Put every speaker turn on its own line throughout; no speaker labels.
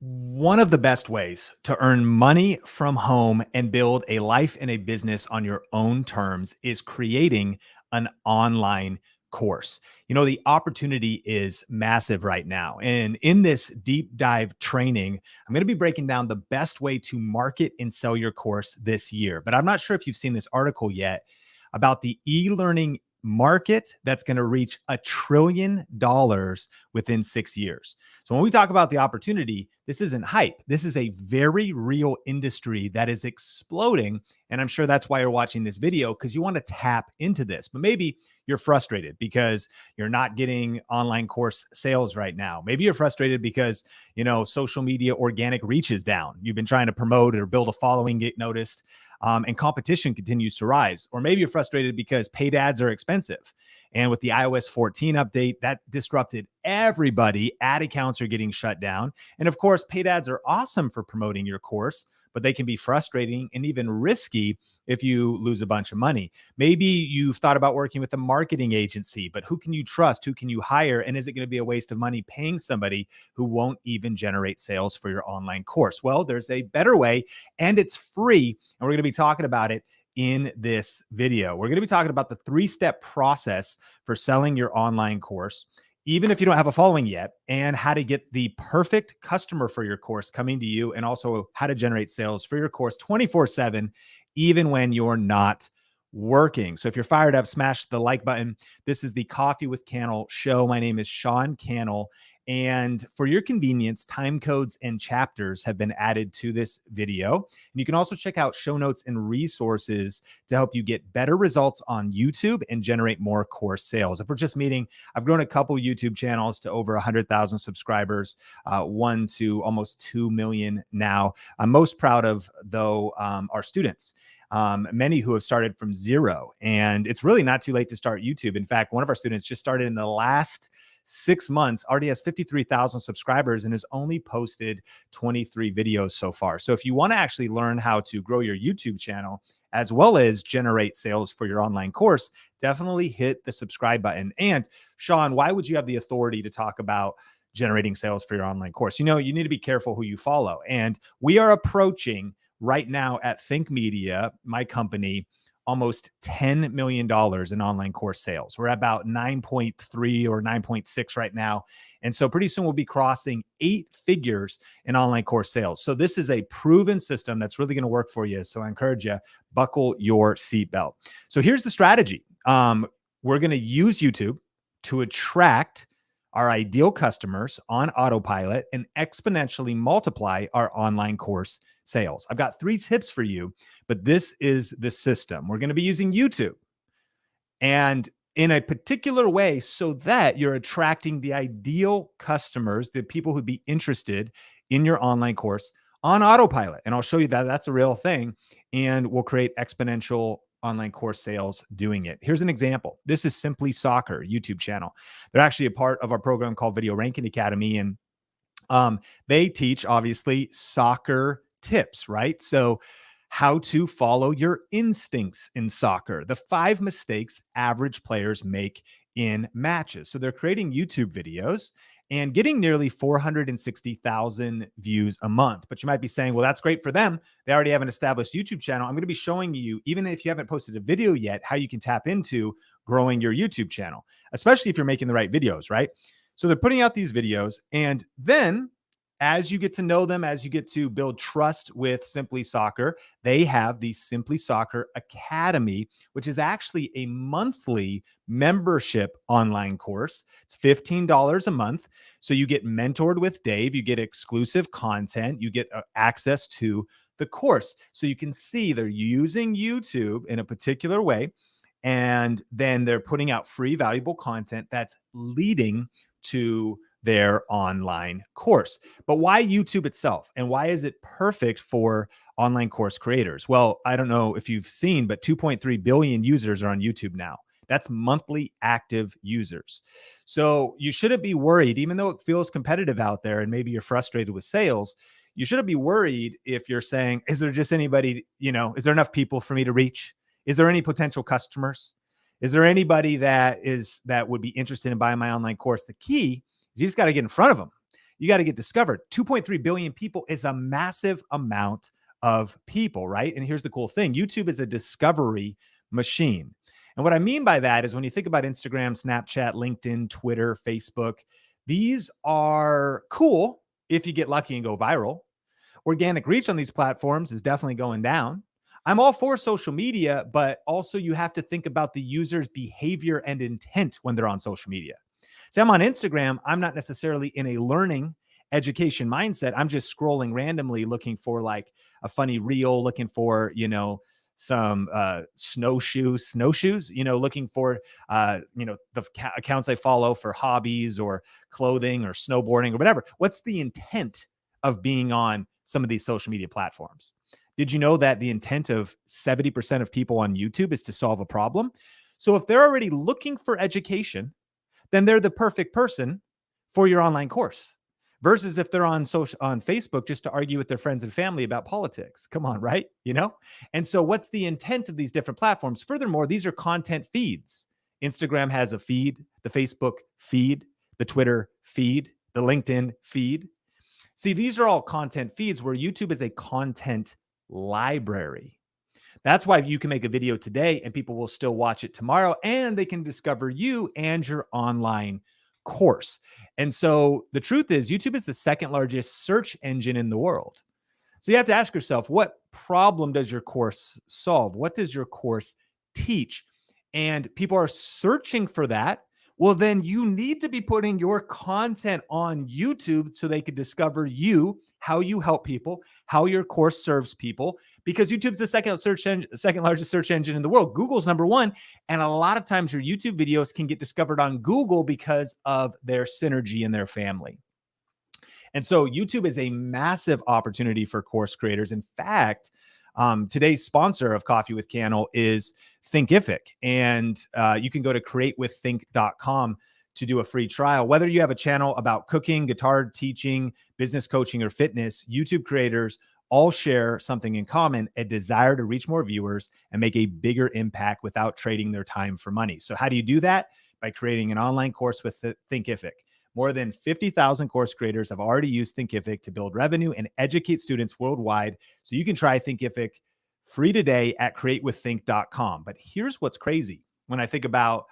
One of the best ways to earn money from home and build a life and a business on your own terms is creating an online course. The opportunity is massive right now. And in this deep dive training, I'm going to be breaking down the best way to market and sell your course this year. But I'm not sure if you've seen this article yet about the e-learning market that's going to reach $1 trillion within 6 years. So when we talk about the opportunity, this isn't hype. This is a very real industry that is exploding. And I'm sure that's why you're watching this video, because you want to tap into this. But maybe you're frustrated because you're not getting online course sales right now. Maybe you're frustrated because, social media organic reach is down. You've been trying to promote or build a following, get noticed, and competition continues to rise. Or maybe you're frustrated because paid ads are expensive. And with the iOS 14 update, that disrupted everybody. Ad accounts are getting shut down. And of course, paid ads are awesome for promoting your course, but they can be frustrating and even risky if you lose a bunch of money. Maybe you've thought about working with a marketing agency, but who can you trust? Who can you hire? And is it going to be a waste of money paying somebody who won't even generate sales for your online course? Well, there's a better way, and it's free. And we're going to be talking about it in this video. We're going to be talking about the 3-step process for selling your online course, even if you don't have a following yet, and how to get the perfect customer for your course coming to you, and also how to generate sales for your course 24/7, even when you're not working. So if you're fired up, smash the like button. This is the Coffee with Cannell show. My name is Sean Cannell. And for your convenience, time codes and chapters have been added to this video. And you can also check out show notes and resources to help you get better results on YouTube and generate more course sales. If we're just meeting, I've grown a couple YouTube channels to over 100,000 subscribers, one to almost 2 million now. I'm most proud of, though, our students. Many who have started from zero, and it's really not too late to start YouTube. In fact, one of our students just started in the last 6 months, already has 53,000 subscribers and has only posted 23 videos so far. So if you want to actually learn how to grow your YouTube channel as well as generate sales for your online course, definitely hit the subscribe button. And Sean, why would you have the authority to talk about generating sales for your online course? You need to be careful who you follow. And we are approaching right now at Think Media, my company, almost $10 million in online course sales. We're at about 9.3 or 9.6 right now. And so pretty soon we'll be crossing 8 figures in online course sales. So this is a proven system that's really going to work for you. So I encourage you, buckle your seatbelt. So here's the strategy. We're going to use YouTube to attract our ideal customers on autopilot and exponentially multiply our online course sales. I've got 3 tips for you, but this is the system. We're going to be using YouTube and in a particular way so that you're attracting the ideal customers, the people who'd be interested in your online course on autopilot. And I'll show you that that's a real thing, and we'll create exponential online course sales doing it. Here's an example. This is Simply Soccer YouTube channel. They're actually a part of our program called Video Ranking Academy, and they teach obviously soccer tips, right? So how to follow your instincts in soccer, the 5 mistakes average players make in matches. So they're creating YouTube videos and getting nearly 460,000 views a month. But you might be saying, well, that's great for them. They already have an established YouTube channel. I'm going to be showing you, even if you haven't posted a video yet, how you can tap into growing your YouTube channel, especially if you're making the right videos, right? So they're putting out these videos, and then as you get to know them, as you get to build trust with Simply Soccer, they have the Simply Soccer Academy, which is actually a monthly membership online course. It's $15 a month. So you get mentored with Dave, you get exclusive content, you get access to the course. So you can see they're using YouTube in a particular way, and then they're putting out free, valuable content that's leading to their online course. But why YouTube itself? And why is it perfect for online course creators? Well, I don't know if you've seen, but 2.3 billion users are on YouTube now. That's monthly active users. So you shouldn't be worried, even though it feels competitive out there and maybe you're frustrated with sales. You shouldn't be worried if you're saying, is there just anybody, is there enough people for me to reach? Is there any potential customers? Is there anybody that would be interested in buying my online course? The key is you just got to get in front of them. you got to get discovered. 2.3 billion people is a massive amount of people, right? And here's the cool thing. YouTube is a discovery machine. And what I mean by that is when you think about Instagram, Snapchat, LinkedIn, Twitter, Facebook, these are cool if you get lucky and go viral. Organic reach on these platforms is definitely going down. I'm all for social media, but also you have to think about the user's behavior and intent when they're on social media. So I'm on Instagram. I'm not necessarily in a learning education mindset. I'm just scrolling randomly looking for like a funny reel, looking for, some snowshoes, looking for, the accounts I follow for hobbies or clothing or snowboarding or whatever. What's the intent of being on some of these social media platforms? Did you know that the intent of 70% of people on YouTube is to solve a problem? So if they're already looking for education, then they're the perfect person for your online course. Versus if they're on Facebook just to argue with their friends and family about politics. Come on, right? And so what's the intent of these different platforms? Furthermore, these are content feeds. Instagram has a feed, the Facebook feed, the Twitter feed, the LinkedIn feed. See, these are all content feeds where YouTube is a content library. That's why you can make a video today and people will still watch it tomorrow and they can discover you and your online course. And so the truth is YouTube is the second largest search engine in the world. So you have to ask yourself, what problem does your course solve? What does your course teach? And people are searching for that. Well, then you need to be putting your content on YouTube so they could discover you, how you help people, how your course serves people, because YouTube's the second largest search engine in the world. Google's number one. And a lot of times your YouTube videos can get discovered on Google because of their synergy in their family. And so YouTube is a massive opportunity for course creators. In fact, today's sponsor of Coffee with Cannell is Thinkific. And you can go to createwiththink.com to do a free trial. Whether you have a channel about cooking, guitar teaching, business coaching, or fitness, YouTube creators all share something in common, a desire to reach more viewers and make a bigger impact without trading their time for money. So how do you do that? By creating an online course with Thinkific. More than 50,000 course creators have already used Thinkific to build revenue and educate students worldwide. So you can try Thinkific free today at createwiththink.com. But here's what's crazy when I think about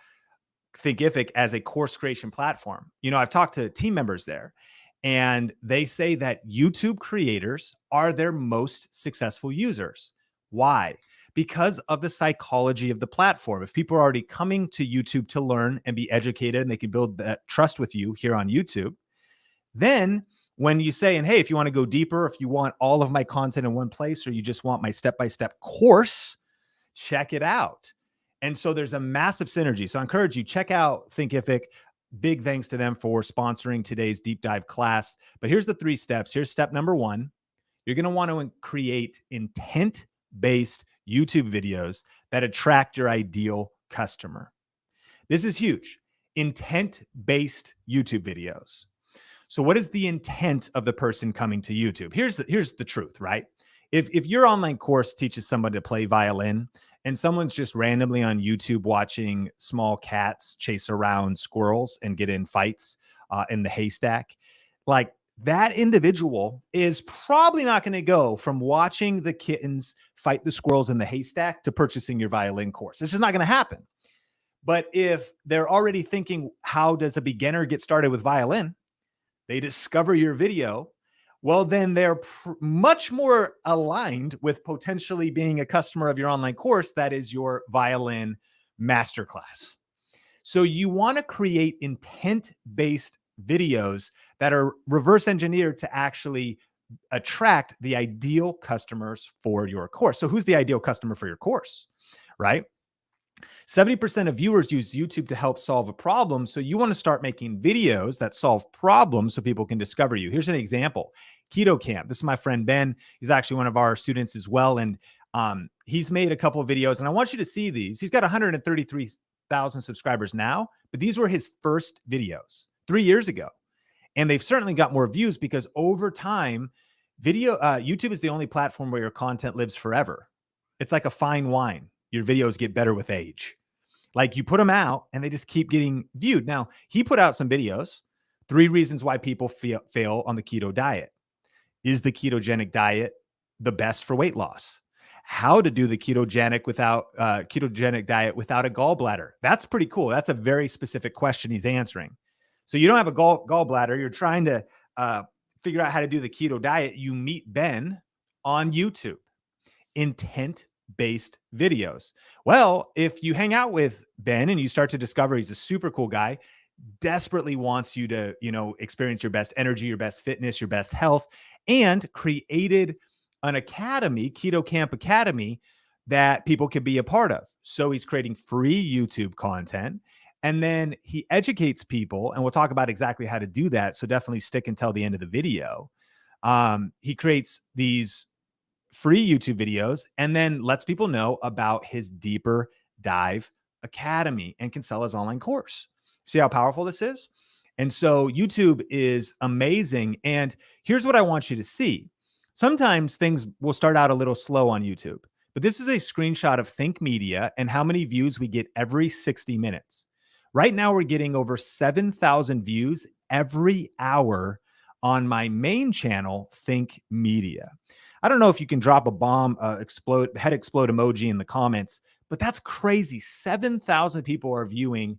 Thinkific as a course creation platform. I've talked to team members there and they say that YouTube creators are their most successful users. Why? Because of the psychology of the platform. If people are already coming to YouTube to learn and be educated and they can build that trust with you here on YouTube, then when you say, and hey, if you want to go deeper, if you want all of my content in one place, or you just want my step-by-step course, check it out. And so there's a massive synergy. So I encourage you, check out Thinkific. Big thanks to them for sponsoring today's deep dive class. But here's the 3 steps. Here's step number 1. You're going to want to create intent-based YouTube videos that attract your ideal customer. This is huge. Intent-based YouTube videos. So what is the intent of the person coming to YouTube? Here's the truth, right? If your online course teaches somebody to play violin and someone's just randomly on YouTube watching small cats chase around squirrels and get in fights in the haystack, like that individual is probably not going to go from watching the kittens fight the squirrels in the haystack to purchasing your violin course. This is not going to happen. But if they're already thinking, how does a beginner get started with violin? They discover your video. Well, then they're much more aligned with potentially being a customer of your online course. That is your violin masterclass. So you want to create intent-based videos that are reverse engineered to actually attract the ideal customers for your course. So who's the ideal customer for your course, right? 70% of viewers use YouTube to help solve a problem. So you want to start making videos that solve problems so people can discover you. Here's an example. Keto Camp. This is my friend Ben. He's actually one of our students as well. And he's made a couple of videos and I want you to see these. He's got 133,000 subscribers now, but these were his first videos 3 years ago. And they've certainly got more views because over time, YouTube is the only platform where your content lives forever. It's like a fine wine. Your videos get better with age. Like you put them out and they just keep getting viewed. Now, he put out some videos 3 reasons why people fail on the keto diet. Is the ketogenic diet the best for weight loss? How to do the ketogenic diet without a gallbladder? That's pretty cool. That's a very specific question he's answering. So you don't have a gallbladder. You're trying to figure out how to do the keto diet. You meet Ben on YouTube. Intent-based videos. Well, if you hang out with Ben and you start to discover he's a super cool guy, desperately wants you to, experience your best energy, your best fitness, your best health, and created an academy, Keto Camp Academy, that people can be a part of. So he's creating free YouTube content, and then he educates people, and we'll talk about exactly how to do that. So definitely stick until the end of the video. He creates these free YouTube videos and then lets people know about his Deeper Dive Academy and can sell his online course. See how powerful this is? And so YouTube is amazing. And here's what I want you to see. Sometimes things will start out a little slow on YouTube, but this is a screenshot of Think Media and how many views we get every 60 minutes. Right now, we're getting over 7,000 views every hour on my main channel, Think Media. I don't know if you can drop a bomb, head explode emoji in the comments, but that's crazy. 7,000 people are viewing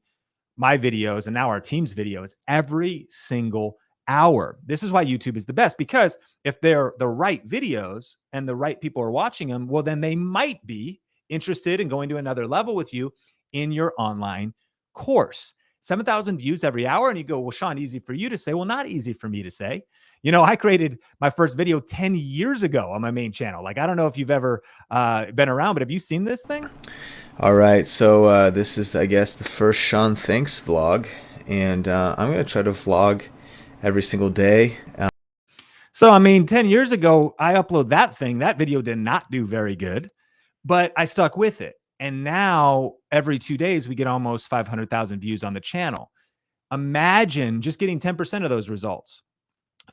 my videos and now our team's videos every single hour. This is why YouTube is the best, because if they're the right videos and the right people are watching them, well, then they might be interested in going to another level with you in your online course. 7,000 views every hour. And you go, well, Sean, easy for you to say. Well, not easy for me to say. I created my first video 10 years ago on my main channel. Like, I don't know if you've ever been around, but have you seen this thing?
All right, so this is, I guess, the first Sean Thinks vlog, and I'm going to try to vlog every single day.
So, 10 years ago, I uploaded that thing. That video did not do very good, but I stuck with it. And now every 2 days, we get almost 500,000 views on the channel. Imagine just getting 10% of those results.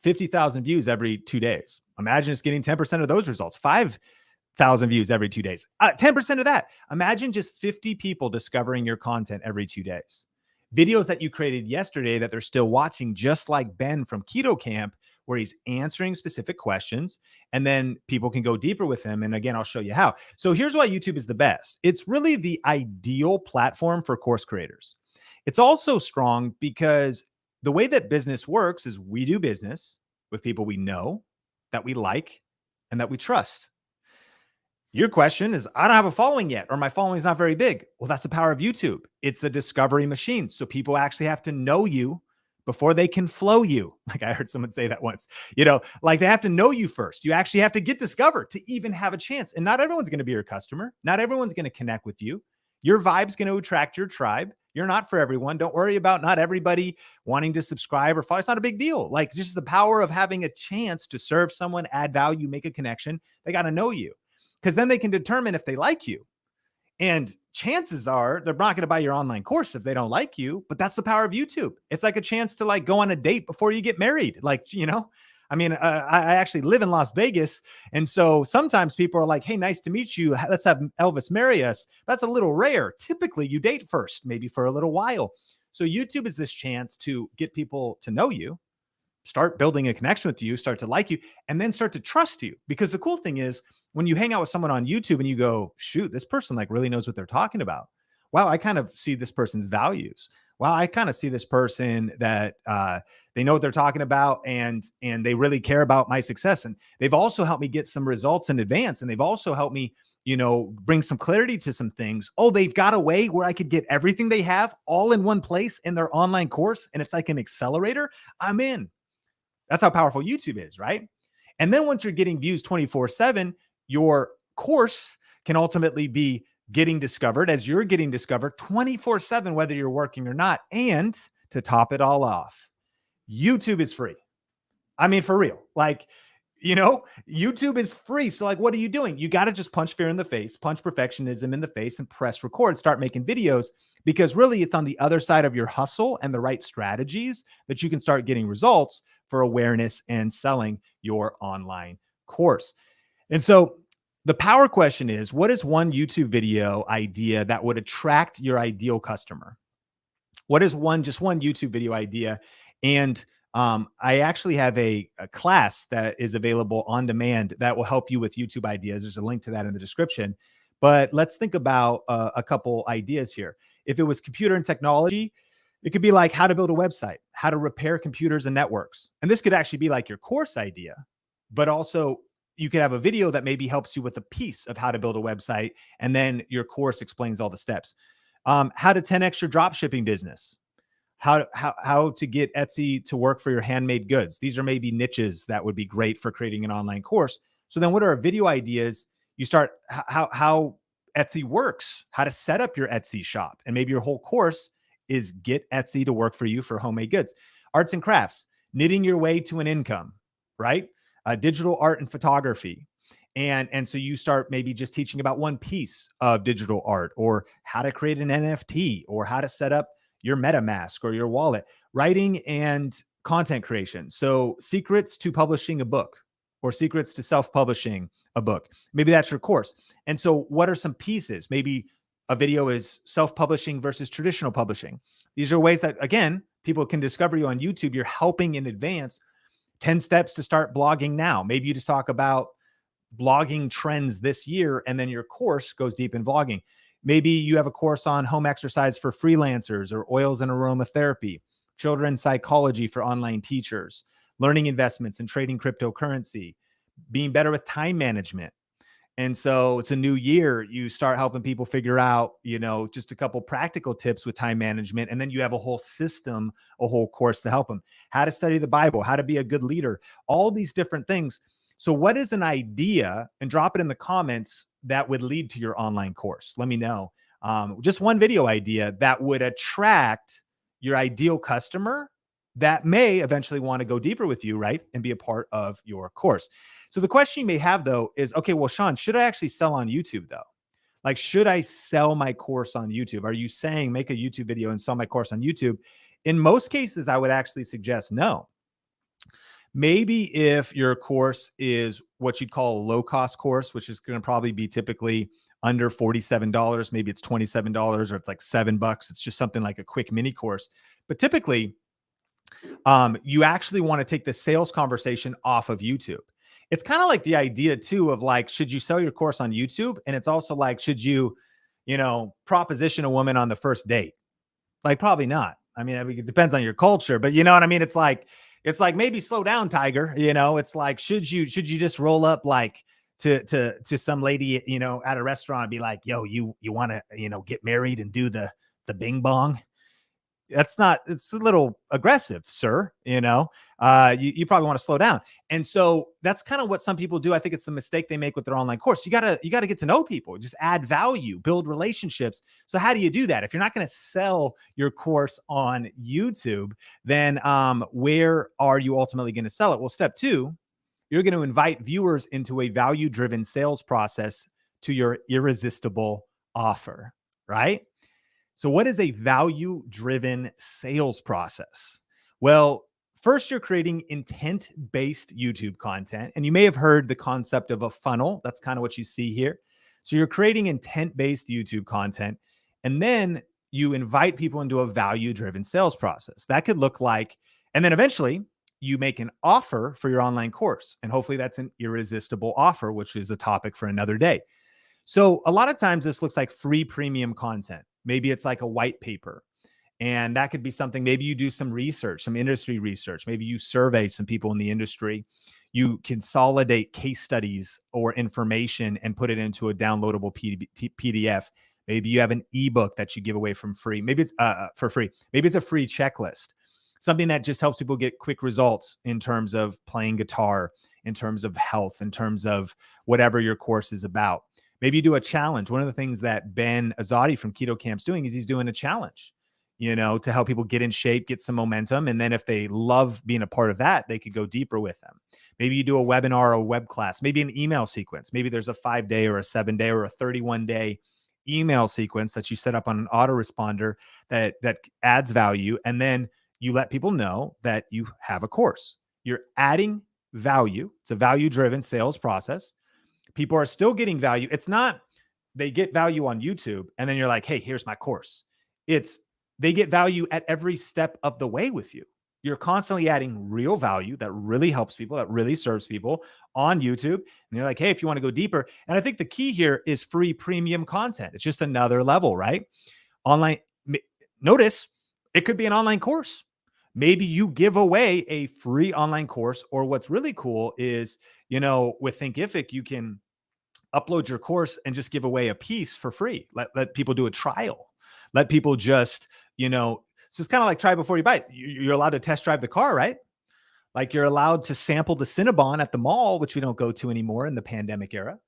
50,000 views every 2 days. Imagine just getting 10% of those results. 5,000 views every 2 days. 10% of that. Imagine just 50 people discovering your content every 2 days. Videos that you created yesterday that they're still watching, just like Ben from Keto Camp, where he's answering specific questions, and then people can go deeper with him. And again, I'll show you how. So here's why YouTube is the best. It's really the ideal platform for course creators. It's also strong because the way that business works is we do business with people we know, that we like, and that we trust. Your question is, I don't have a following yet, or my following is not very big. Well, that's the power of YouTube. It's a discovery machine. So people actually have to know you before they can flow you. Like I heard someone say that once, like they have to know you first. You actually have to get discovered to even have a chance. And not everyone's going to be your customer. Not everyone's going to connect with you. Your vibe's going to attract your tribe. You're not for everyone. Don't worry about not everybody wanting to subscribe or follow. It's not a big deal. Like just the power of having a chance to serve someone, add value, make a connection. They got to know you, because then they can determine if they like you. And chances are they're not going to buy your online course if they don't like you, but that's the power of YouTube. It's like a chance to like go on a date before you get married. Like, I actually live in Las Vegas. And so sometimes people are like, hey, nice to meet you. Let's have Elvis marry us. That's a little rare. Typically you date first, maybe for a little while. So YouTube is this chance to get people to know you, start building a connection with you, start to like you, and then start to trust you. Because the cool thing is when you hang out with someone on YouTube and you go, shoot, this person like really knows what they're talking about. Wow, I kind of see this person's values. Wow, I kind of see this person that they know what they're talking about, and they really care about my success. And they've also helped me get some results in advance. And they've also helped me, bring some clarity to some things. Oh, they've got a way where I could get everything they have all in one place in their online course. And it's like an accelerator. I'm in. That's how powerful YouTube is, right? And then once you're getting views 24/7, your course can ultimately be getting discovered as you're getting discovered 24/7, whether you're working or not. And to top it all off, YouTube is free. I mean, for real. Like, YouTube is free. So like, what are you doing? You got to just punch fear in the face, punch perfectionism in the face, and press record, start making videos, because really it's on the other side of your hustle and the right strategies that you can start getting results for awareness and selling your online course. And so the power question is, what is one YouTube video idea that would attract your ideal customer? What is just one YouTube video idea? And I actually have a class that is available on demand that will help you with YouTube ideas. There's a link to that in the description. But let's think about a couple ideas here. If it was computer and technology, it could be like how to build a website, how to repair computers and networks. And this could actually be like your course idea, but also you could have a video that maybe helps you with a piece of how to build a website. And then your course explains all the steps. How to 10x your drop shipping business, how to get Etsy to work for your handmade goods. These are maybe niches that would be great for creating an online course. So then what are video ideas? You start how Etsy works, how to set up your Etsy shop. And maybe your whole course is get Etsy to work for you for homemade goods. Arts and crafts, knitting your way to an income, right? Digital art and photography. And so you start maybe just teaching about one piece of digital art, or how to create an NFT, or how to set up your MetaMask or your wallet. Writing and content creation. So secrets to publishing a book, or secrets to self-publishing a book. Maybe that's your course. And so what are some pieces? Maybe a video is self-publishing versus traditional publishing. These are ways that, again, people can discover you on YouTube. You're helping in advance. 10 steps to start blogging now. Maybe you just talk about blogging trends this year, and then your course goes deep in vlogging. Maybe you have a course on home exercise for freelancers, or oils and aromatherapy, children's psychology for online teachers, learning investments and trading cryptocurrency, being better with time management. And so it's a new year. You start helping people figure out, just a couple practical tips with time management. And then you have a whole system, a whole course to help them. How to study the Bible, how to be a good leader, all these different things. So what is an idea? And drop it in the comments that would lead to your online course. Let me know. Just one video idea that would attract your ideal customer that may eventually want to go deeper with you, right? And be a part of your course. So the question you may have, though, is, okay, well, Sean, should I actually sell on YouTube, though? Like, should I sell my course on YouTube? Are you saying make a YouTube video and sell my course on YouTube? In most cases, I would actually suggest no. Maybe if your course is what you'd call a low-cost course, which is going to probably be typically under $47, maybe it's $27, or it's like $7. It's just something like a quick mini course. But typically, you actually want to take the sales conversation off of YouTube. It's kind of like the idea too of like, should you sell your course on YouTube? And it's also like, should you, proposition a woman on the first date? Like, probably not. I mean, it depends on your culture, but you know what I mean? It's like maybe slow down, Tiger. It's like, should you just roll up like to some lady, at a restaurant and be like, yo, you want to, get married and do the bing bong? It's a little aggressive, sir. You probably want to slow down. And so that's kind of what some people do. I think it's the mistake they make with their online course. You gotta get to know people, just add value, build relationships. So how do you do that? If you're not going to sell your course on YouTube, then where are you ultimately going to sell it? Well, step 2, you're going to invite viewers into a value-driven sales process to your irresistible offer, right? So what is a value-driven sales process? Well, first, you're creating intent-based YouTube content. And you may have heard the concept of a funnel. That's kind of what you see here. So you're creating intent-based YouTube content. And then you invite people into a value-driven sales process. That could look like, and then eventually you make an offer for your online course. And hopefully that's an irresistible offer, which is a topic for another day. So a lot of times this looks like free premium content. Maybe it's like a white paper, and that could be something. Maybe you do some research, some industry research. Maybe you survey some people in the industry. You consolidate case studies or information and put it into a downloadable PDF. Maybe you have an ebook that you give away for free. Maybe it's for free. Maybe it's a free checklist, something that just helps people get quick results in terms of playing guitar, in terms of health, in terms of whatever your course is about. Maybe you do a challenge. One of the things that Ben Azadi from Keto Camp's doing is he's doing a challenge, to help people get in shape, get some momentum. And then if they love being a part of that, they could go deeper with them. Maybe you do a webinar or a web class, maybe an email sequence. Maybe there's a 5-day or a 7-day or a 31-day email sequence that you set up on an autoresponder that adds value. And then you let people know that you have a course. You're adding value. It's a value-driven sales process. People are still getting value. It's not they get value on YouTube and then you're like, hey, here's my course. It's they get value at every step of the way with you. You're constantly adding real value that really helps people, that really serves people on YouTube. And you're like, hey, if you want to go deeper. And I think the key here is free premium content. It's just another level, right? Online, notice it could be an online course. Maybe you give away a free online course, or what's really cool is, with Thinkific, you can upload your course and just give away a piece for free. Let people do a trial. Let people just, so it's kind of like try before you buy. You're allowed to test drive the car, right? Like you're allowed to sample the Cinnabon at the mall, which we don't go to anymore in the pandemic era.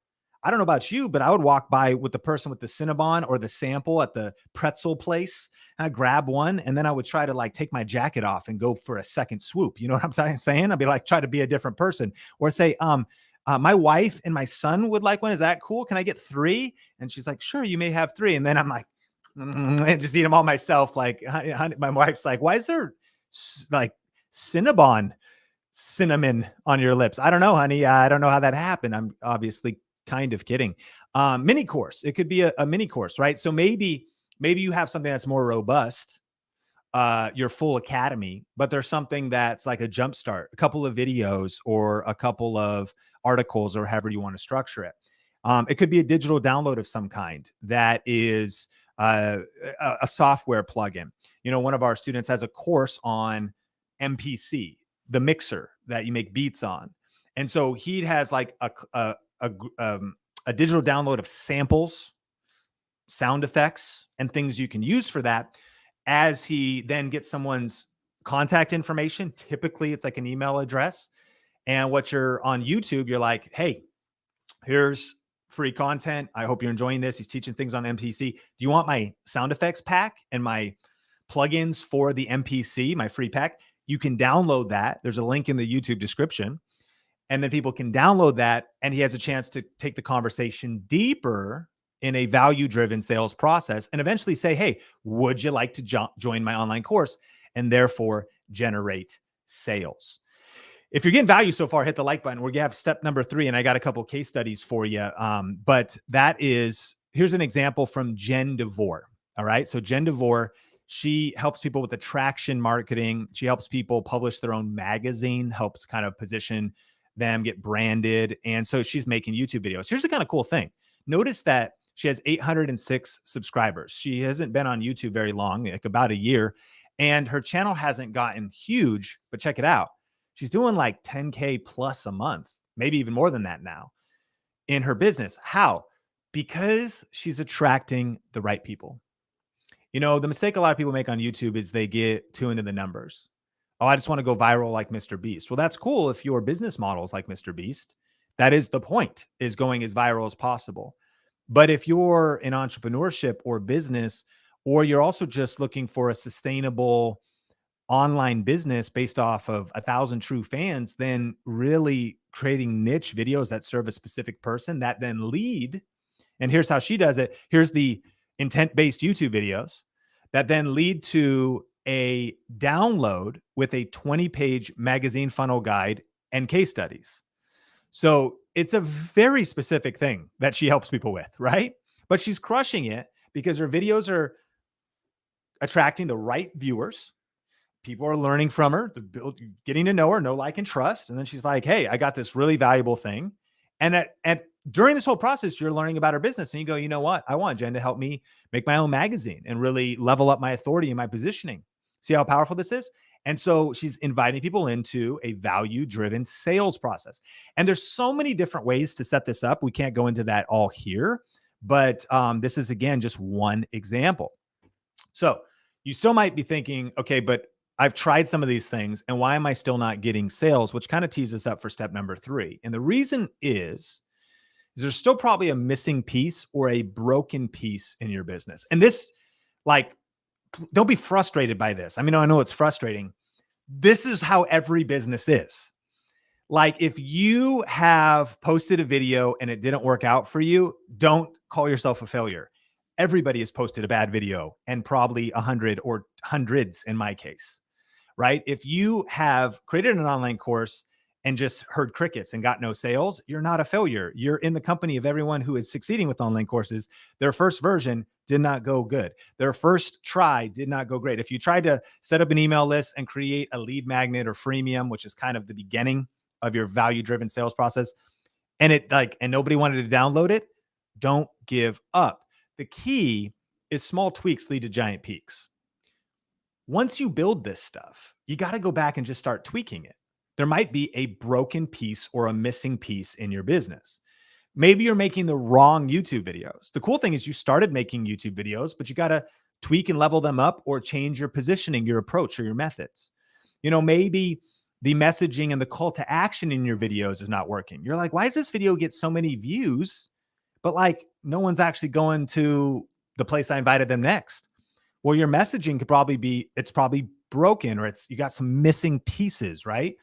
I don't know about you, but I would walk by with the person with the Cinnabon or the sample at the pretzel place. And I'd grab one, and then I would try to like take my jacket off and go for a second swoop. You know what I'm saying? I'd be like, try to be a different person, or say, my wife and my son would like one. Is that cool? Can I get 3? And she's like, sure, you may have 3. And then I'm like, and just eat them all myself. Like, honey, my wife's like, why is there like Cinnabon cinnamon on your lips? I don't know, honey. I don't know how that happened. I'm obviously kind of kidding. Mini course. It could be a mini course, right? So maybe you have something that's more robust, your full academy, but there's something that's like a jumpstart, a couple of videos or a couple of articles, or however you want to structure it. It could be a digital download of some kind that is a software plugin. One of our students has a course on MPC, the mixer that you make beats on. And so he has like a digital download of samples, sound effects, and things you can use for that. As he then gets someone's contact information, typically it's like an email address. And what you're on YouTube, you're like, hey, here's free content. I hope you're enjoying this. He's teaching things on the MPC. Do you want my sound effects pack and my plugins for the MPC, my free pack? You can download that. There's a link in the YouTube description. And then people can download that, and he has a chance to take the conversation deeper in a value-driven sales process, and eventually say, hey, would you like to join my online course, and therefore generate sales. If you're getting value so far, hit the like button. We have step number 3, and I got a couple case studies for you. But here's an example from Jen DeVore. All right. So Jen DeVore, she helps people with attraction marketing. She helps people publish their own magazine, helps kind of position them, get branded. And so she's making YouTube videos. Here's the kind of cool thing. Notice that she has 806 subscribers. She hasn't been on YouTube very long, like about a year. And her channel hasn't gotten huge, but check it out. She's doing like 10K plus a month, maybe even more than that now in her business. How? Because she's attracting the right people. The mistake a lot of people make on YouTube is they get too into the numbers. Oh, I just want to go viral like Mr. Beast. Well, that's cool if your business model is like Mr. Beast. That is the point, is going as viral as possible. But if you're in entrepreneurship or business, or you're also just looking for a sustainable online business based off of 1,000 true fans, then really creating niche videos that serve a specific person that then lead. And here's how she does it. Here's the intent-based YouTube videos that then lead to a download with a 20-page magazine funnel guide and case studies. So it's a very specific thing that she helps people with, right? But she's crushing it because her videos are attracting the right viewers. People are learning from her, getting to know her, know, like, and trust. And then she's like, hey, I got this really valuable thing. And during this whole process, you're learning about her business, and you go, you know what? I want Jen to help me make my own magazine and really level up my authority and my positioning. See how powerful this is? And so she's inviting people into a value-driven sales process. And there's so many different ways to set this up. We can't go into that all here, but this is, again, just one example. So you still might be thinking, okay, but I've tried some of these things, and why am I still not getting sales? Which kind of tees us up for step number 3. And the reason is there's still probably a missing piece or a broken piece in your business. And this, like, don't be frustrated by this. I mean, I know it's frustrating. This is how every business is. Like, if you have posted a video and it didn't work out for you, don't call yourself a failure. Everybody has posted a bad video, and probably 100 or hundreds in my case, right? If you have created an online course and just heard crickets and got no sales, you're not a failure. You're in the company of everyone who is succeeding with online courses. Their first version did not go good. Their first try did not go great. If you tried to set up an email list and create a lead magnet or freemium, which is kind of the beginning of your value-driven sales process, and nobody wanted to download it, don't give up. The key is small tweaks lead to giant peaks. Once you build this stuff, you got to go back and just start tweaking it. There might be a broken piece or a missing piece in your business. Maybe you're making the wrong YouTube videos. The cool thing is you started making YouTube videos, but you got to tweak and level them up or change your positioning, your approach, or your methods. Maybe the messaging and the call to action in your videos is not working. You're like, why does this video get so many views, but no one's actually going to the place I invited them next? Well, your messaging could probably be, it's probably broken, or you got some missing pieces, right?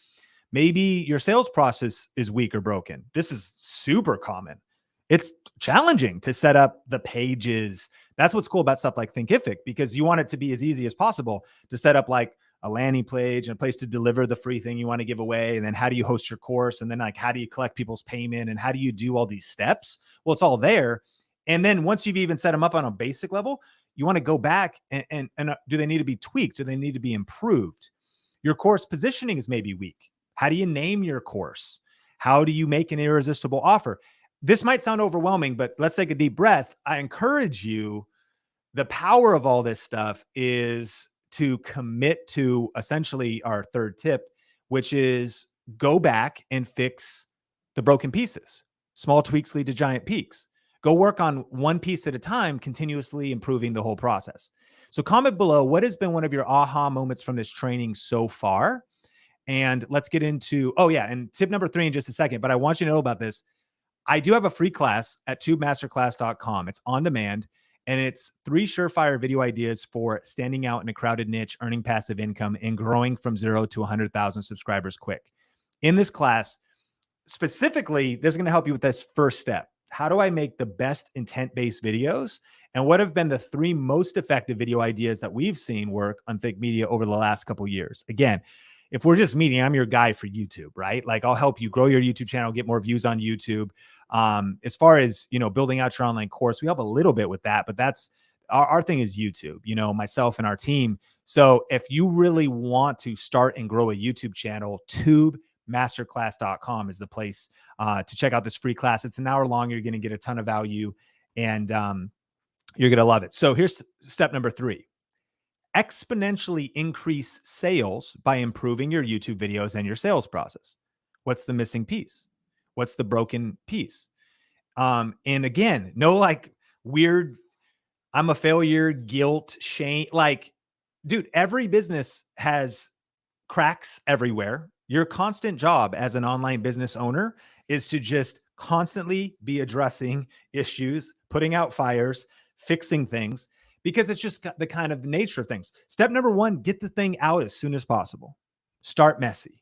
Maybe your sales process is weak or broken. This is super common. It's challenging to set up the pages. That's what's cool about stuff like Thinkific, because you want it to be as easy as possible to set up a landing page and a place to deliver the free thing you want to give away. And then how do you host your course? And then how do you collect people's payment? And how do you do all these steps? Well, it's all there. And then once you've even set them up on a basic level, you want to go back and do they need to be tweaked? Do they need to be improved? Your course positioning is maybe weak. How do you name your course? How do you make an irresistible offer? This might sound overwhelming, but let's take a deep breath. I encourage you, the power of all this stuff is to commit to essentially our third tip, which is go back and fix the broken pieces. Small tweaks lead to giant peaks. Go work on one piece at a time, continuously improving the whole process. So comment below, what has been one of your aha moments from this training so far? And let's get into, and tip number 3 in just a second, but I want you to know about this. I do have a free class at tubemasterclass.com. It's on demand, and it's 3 surefire video ideas for standing out in a crowded niche, earning passive income, and growing from 0 to 100,000 subscribers quick. In this class, specifically, this is going to help you with this first step. How do I make the best intent-based videos? And what have been the 3 most effective video ideas that we've seen work on Think Media over the last couple of years? Again, if we're just meeting, I'm your guy for YouTube, right? I'll help you grow your YouTube channel, get more views on YouTube. As far as, building out your online course, we help a little bit with that, but that's our thing is YouTube, myself and our team. So if you really want to start and grow a YouTube channel, tubemasterclass.com is the place to check out this free class. It's an hour long. You're going to get a ton of value, and you're going to love it. So here's step number 3. Exponentially increase sales by improving your YouTube videos and your sales process. What's the missing piece? What's the broken piece? And again, no weird, I'm a failure, guilt, shame. Dude, every business has cracks everywhere. Your constant job as an online business owner is to just constantly be addressing issues, putting out fires, fixing things, because it's just the kind of nature of things. Step number 1, get the thing out as soon as possible. Start messy.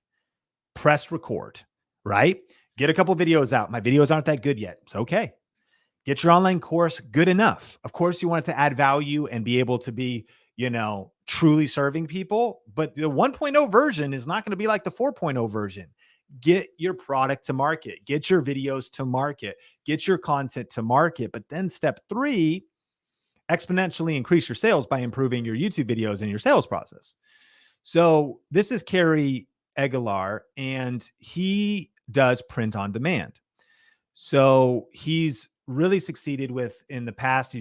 Press record, right? Get a couple videos out. My videos aren't that good yet. It's okay. Get your online course good enough. Of course, you want it to add value and be able to be, truly serving people, but the 1.0 version is not going to be like the 4.0 version. Get your product to market, get your videos to market, get your content to market. But then step 3, exponentially increase your sales by improving your YouTube videos and your sales process. So this is Kerry Aguilar, and he does print on demand. So he's really succeeded with, in the past,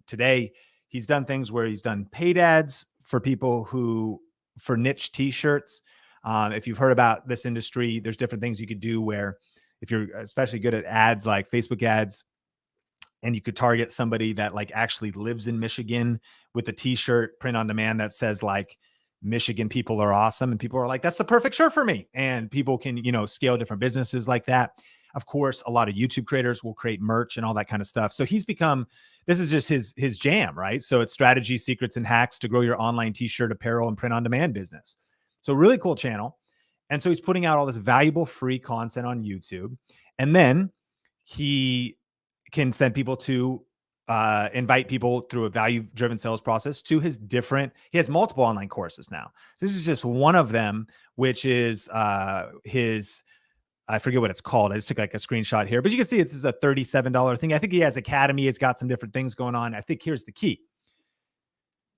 today, he's done things where he's done paid ads for people for niche t-shirts. If you've heard about this industry, there's different things you could do where if you're especially good at ads like Facebook ads, and you could target somebody that actually lives in Michigan with a t-shirt print on demand that says Michigan people are awesome. And people are like, that's the perfect shirt for me. And people can, scale different businesses like that. Of course, a lot of YouTube creators will create merch and all that kind of stuff. So he's become, this is just his jam, right? So it's strategies, secrets, and hacks to grow your online t-shirt, apparel, and print on demand business. So really cool channel. And so he's putting out all this valuable free content on YouTube. And then he can send people to invite people through a value-driven sales process to he has multiple online courses now. So this is just one of them, which is his I forget what it's called. I just took like a screenshot here, but you can see it's a $37 thing. I think he has Academy. It's got some different things going on. I think here's the key.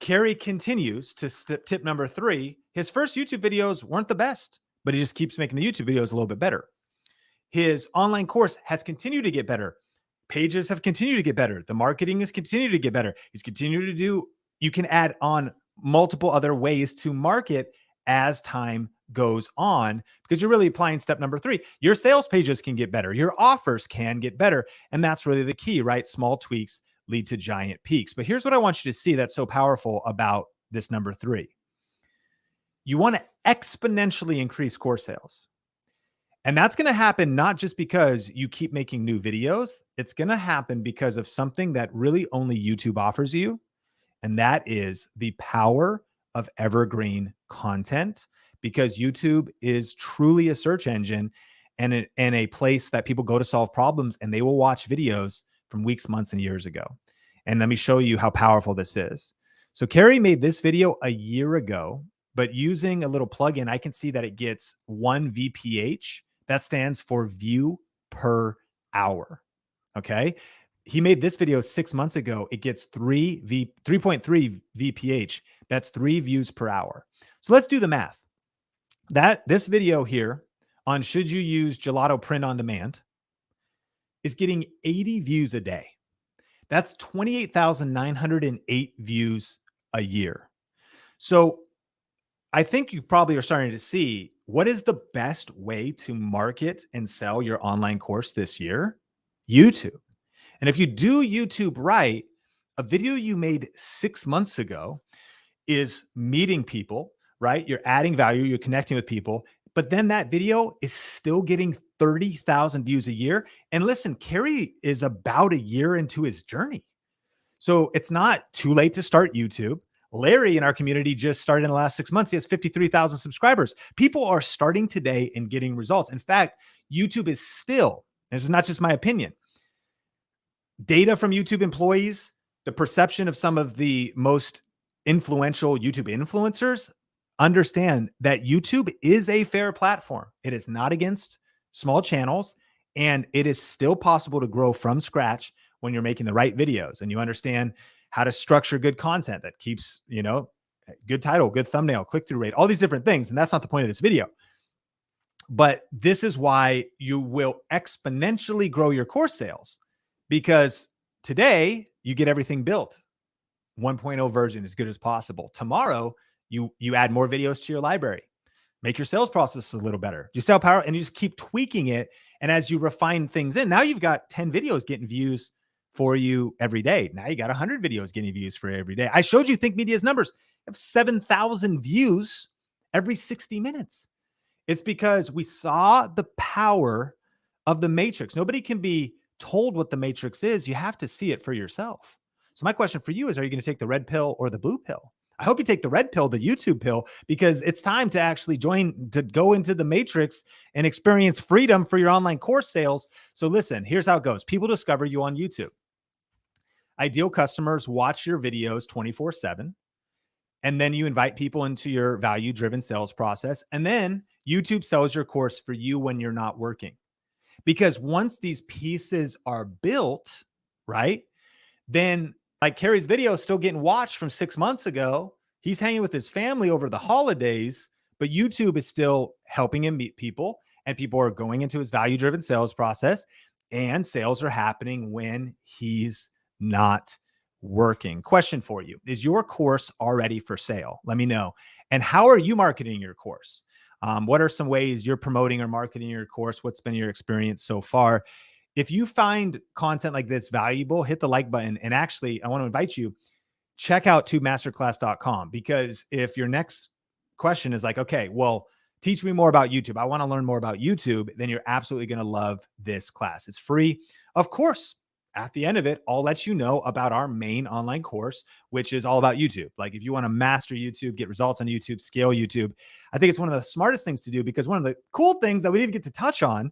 Carey continues to tip number 3. His first YouTube videos weren't the best, but he just keeps making the YouTube videos a little bit better. His online course has continued to get better. Pages have continued to get better. The marketing has continued to get better. He's continued to do, you can add on multiple other ways to market as time goes on, because you're really applying step number 3. Your sales pages can get better. Your offers can get better. And that's really the key, right? Small tweaks lead to giant peaks. But here's what I want you to see that's so powerful about this number 3. You want to exponentially increase course sales. And that's going to happen not just because you keep making new videos. It's going to happen because of something that really only YouTube offers you. And that is the power of evergreen content, because YouTube is truly a search engine and a place that people go to solve problems, and they will watch videos from weeks, months, and years ago. And let me show you how powerful this is. So Carey made this video a year ago, but using a little plugin, I can see that it gets 1 VPH. That stands for view per hour. Okay. He made this video 6 months ago. It gets 3.3 VPH. That's 3 views per hour. So let's do the math. This video here on should you use Gelato print on demand is getting 80 views a day. That's 28,908 views a year. So I think you probably are starting to see what is the best way to market and sell your online course this year? YouTube. And if you do YouTube right, a video you made 6 months ago is meeting people, right? You're adding value, you're connecting with people, but then that video is still getting 30,000 views a year. And listen, Carey is about a year into his journey. So it's not too late to start YouTube. Larry in our community just started in the last 6 months. He has 53,000 subscribers. People are starting today and getting results. In fact, YouTube is still, this is not just my opinion, data from YouTube employees, the perception of some of the most influential YouTube influencers understand that YouTube is a fair platform. It is not against small channels, and it is still possible to grow from scratch when you're making the right videos and you understand how to structure good content that keeps, good title, good thumbnail, click-through rate, all these different things. And that's not the point of this video. But this is why you will exponentially grow your course sales, because today you get everything built. 1.0 version as good as possible. Tomorrow, you add more videos to your library, make your sales process a little better. You sell power and you just keep tweaking it. And as you refine things in, now you've got 10 videos getting views for you every day. Now you got 100 videos getting views for every day. I showed you Think Media's numbers. You have 7,000 views every 60 minutes. It's because we saw the power of the matrix. Nobody can be told what the matrix is. You have to see it for yourself. So my question for you is, are you going to take the red pill or the blue pill? I hope you take the red pill, the YouTube pill, because it's time to actually go into the matrix and experience freedom for your online course sales. So listen, here's how it goes. People discover you on YouTube. Ideal customers watch your videos 24/7. And then you invite people into your value-driven sales process. And then YouTube sells your course for you when you're not working. Because once these pieces are built, right, then like Carey's video is still getting watched from 6 months ago. He's hanging with his family over the holidays, but YouTube is still helping him meet people, and people are going into his value-driven sales process, and sales are happening when he's not working. Question for you. Is your course already for sale? Let me know. And how are you marketing your course? What are some ways you're promoting or marketing your course? What's been your experience so far? If you find content like this valuable, hit the like button. And actually, I want to invite you, check out tubemasterclass.com, because if your next question is like, okay, well, teach me more about YouTube, I want to learn more about YouTube, then you're absolutely going to love this class. It's free. Of course, at the end of it, I'll let you know about our main online course, which is all about YouTube. Like if you want to master YouTube, get results on YouTube, scale YouTube, I think it's one of the smartest things to do, because one of the cool things that we didn't get to touch on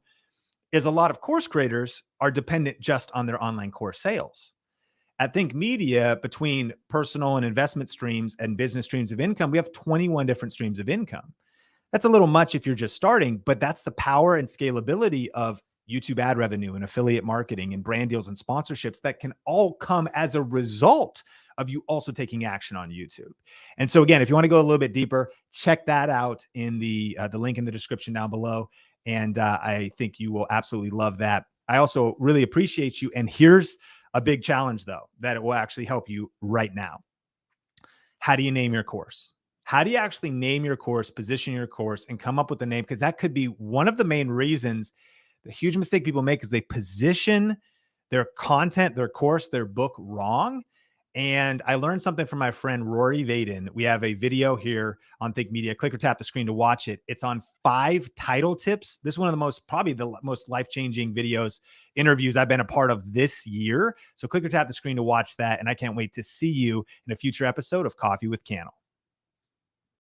is a lot of course creators are dependent just on their online course sales. At Think Media, between personal and investment streams and business streams of income, we have 21 different streams of income. That's a little much if you're just starting, but that's the power and scalability of YouTube ad revenue and affiliate marketing and brand deals and sponsorships that can all come as a result of you also taking action on YouTube. And so again, if you want to go a little bit deeper, check that out in the link in the description down below. And I think you will absolutely love that. I also really appreciate you. And here's a big challenge though, that it will actually help you right now. How do you name your course? How do you actually name your course, position your course, and come up with a name? Because that could be one of the main reasons. The huge mistake people make is they position their content, their course, their book wrong. And I learned something from my friend Rory Vaden. We have a video here on Think Media. Click or tap the screen to watch it. It's on 5 title tips. This is one of the most, probably the most life-changing videos, interviews I've been a part of this year. So click or tap the screen to watch that. And I can't wait to see you in a future episode of Coffee with Cannell.